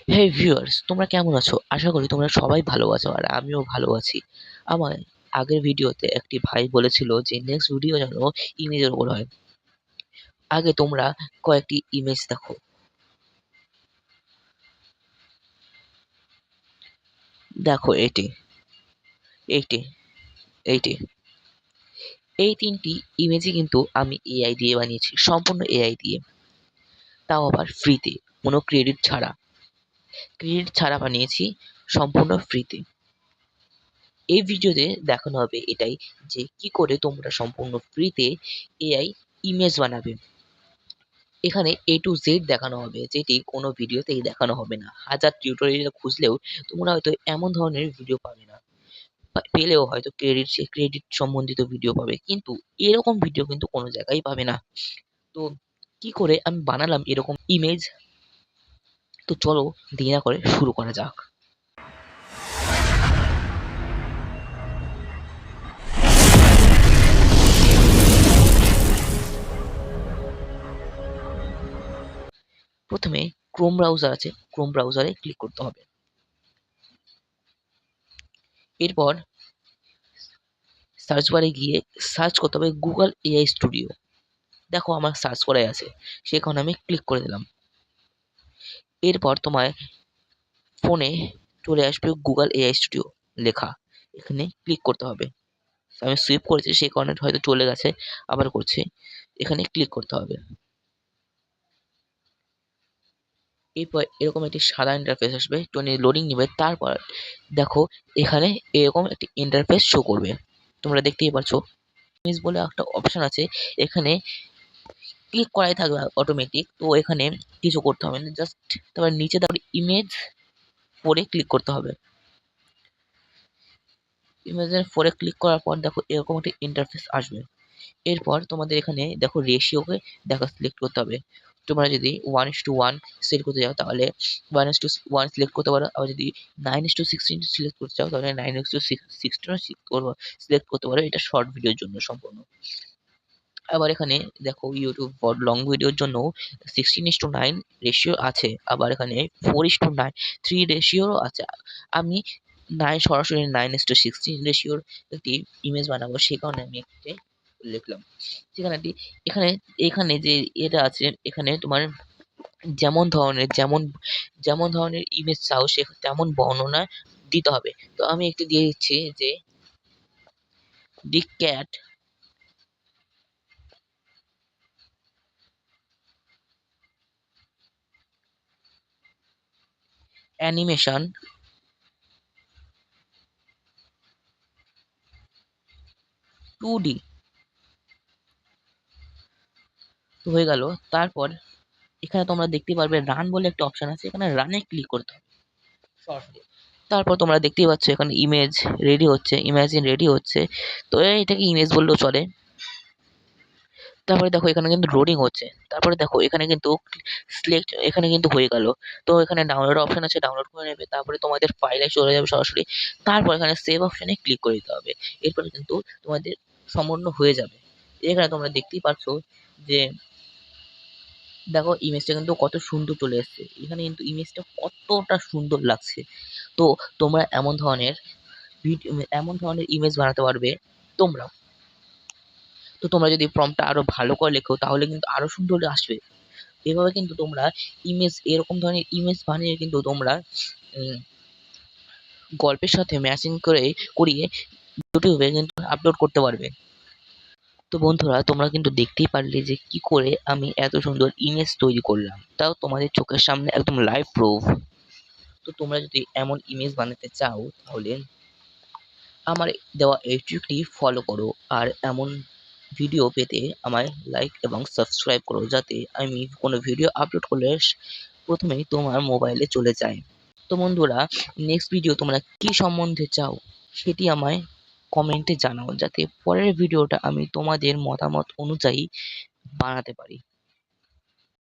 হে viewers, তোমরা কেমন আছো? আশা করি তোমরা সবাই ভালো আছো আর আমিও ভালো আছি। আমার আগের ভিডিওতে একটি ভাই বলেছিল যে নেক্সট ভিডিও যেন ইমেজের উপর হয়। আগে তোমরা কয়েকটি ইমেজ দেখো। দেখো এইটি এইটি এই তিনটি ইমেজই কিন্তু আমি এআই দিয়ে বানিয়েছি, সম্পূর্ণ এআই দিয়ে। তাও আবার ফ্রিতে, কোনো ক্রেডিট ছাড়া বানিয়েছি, সম্পূর্ণ ফ্রিতে। এই ভিডিওতে দেখানো হবে এটাই, যে কি করে তোমরা সম্পূর্ণ ফ্রিতে এআই ইমেজ বানাবে। এখানে এ টু জেড দেখানো হবে, যেটি কোনো ভিডিওতেই দেখানো হবে না। হাজার টিউটোরিয়াল খুঁজলেও তোমরা হয়তো এমন ধরনের ভিডিও পাবে না, পেলেও হয়তো ক্রেডিট সম্বন্ধিত ভিডিও পাবে, কিন্তু এরকম ভিডিও কিন্তু কোনো জায়গায় পাবে না। তো কি করে আমি বানালাম এরকম ইমেজ, তো চলো দেরি না করে শুরু করা যাক। প্রথমে ক্রোম ব্রাউজার আছে, ক্রোম ব্রাউজারে ক্লিক করতে হবে। এরপর সার্চ বারে গিয়ে সার্চ করতে হবে গুগল এআই স্টুডিও। দেখো আমার সার্চ করাই আছে, সেখানে আমি ক্লিক করে দিলাম। এরপর তোমার ফোনে চলে আসবে গুগল এআই স্টুডিও লেখা, এখানে ক্লিক করতে হবে। আমি সুইপ করেছি সেই কারণে হয়তো চলে গেছে, আবার করছি। এখানে ক্লিক করতে হবে। এরপর এরকম একটি সাদা ইন্টারফেস আসবে, একটু লোডিং নেবে। তারপর দেখো এখানে এরকম একটি ইন্টারফেস শো করবে, তোমরা দেখতেই পাচ্ছো। ইমেজ বলে একটা অপশন আছে, এখানে ক্লিক করাই থাকবে অটোমেটিক। তো এখানে কিছু করতে হবে না, জাস্ট তারপর নিচে তারপর ইমেজ ফোরে ক্লিক করতে হবে। ইমেজের ফোরে ক্লিক করার পর দেখো এরকম একটা ইন্টারফেস আসবে। এরপর তোমাদের এখানে দেখো রেশিওকে দেখো সিলেক্ট করতে হবে। তোমরা যদি 1:1 সিলেক্ট করতে চাও তাহলে 1:1 সিলেক্ট করতে পারো, আবার যদি 9:16 সিলেক্ট করতে চাও তাহলে 9:16 সিলেক্ট করতে পারো। এটা শর্ট ভিডিওর জন্য সম্পূর্ণ। আবার এখানে দেখো ইউটিউব লং ভিডিওর জন্য 16:9 রেশিও আছে, আবার এখানে 4:9 3 রেশিওরও আছে। আমি সরাসরি 9:16 রেশিওর একটি ইমেজ বানাবো, সেই কারণে আমি একটি লিখলাম। সেখানে এখানে এখানে যে এটা আছে, এখানে তোমার যেমন ধরনের ইমেজ চাও সে তেমন বর্ণনা দিতে হবে। তো আমি একটু দিয়ে দিচ্ছি যে দি ক্যাট অ্যানিমেশন 2D। তো হয়ে গেল। তারপর এখানে তোমরা দেখতে পারবে রান বলে একটা অপশন আছে, এখানে রানে ক্লিক করতে হবে সরাসরি। তারপর তোমরা দেখতেই পাচ্ছ এখানে ইমেজ রেডি হচ্ছে, ইমাজিন রেডি হচ্ছে। তো এটাকে ইমেজ বললেও চলে। তারপরে দেখো এখানে কিন্তু লোডিং হচ্ছে। তারপরে দেখো এখানে কিন্তু সিলেক্ট, এখানে কিন্তু হয়ে গেল। তো এখানে ডাউনলোড অপশন আছে, ডাউনলোড করে নেবে। তারপরে তোমাদের ফাইলে চলে যাবে সরাসরি। তারপর এখানে সেভ অপশনে ক্লিক করে দিতে হবে। এরপরে কিন্তু তোমাদের সম্পূর্ণ হয়ে যাবে। এখানে তোমরা দেখতেই পাচ্ছ যে দেখো ইমেজটা কিন্তু কত সুন্দর চলে এসেছে। এখানে কিন্তু ইমেজটা কতটা সুন্দর লাগছে। তো তোমরা এমন ধরনের ইমেজ বানাতে পারবে তোমরা। তো তোমরা যদি প্রম্পটটা আরো ভালো করে লেখো তাহলে কিন্তু আরো সুন্দর আসবে। এভাবে কিন্তু তোমরা এরকম ধরনের ইমেজ বানিয়ে কিন্তু তোমরা উম, গল্পের সাথে ম্যাচিং করিয়ে ইউটিউবে কিন্তু আপলোড করতে পারবে। তো বন্ধুরা, তোমরা কিন্তু দেখতেই পারলে যে কি করে আমি এত সুন্দর ইমেজ তৈরি করলাম, তাও তোমাদের চোখের সামনে একদম লাইভ প্রুফ। তো তোমরা যদি এমন ইমেজ বানাতে চাও তাহলে আমার দেওয়া এই ট্রিকটি ফলো করো, আর এমন ভিডিও পেতে আমায় লাইক এবং সাবস্ক্রাইব করো, যাতে আমি কোনো ভিডিও আপলোড করলে প্রথমেই তোমার মোবাইলে চলে যায়। তো বন্ধুরা, নেক্সট ভিডিও তোমরা কি সম্বন্ধে চাও সেটি আমায় কমেন্টে জানাও, যাতে পরের ভিডিওটা আমি তোমাদের মতামত অনুযায়ী বানাতে পারি।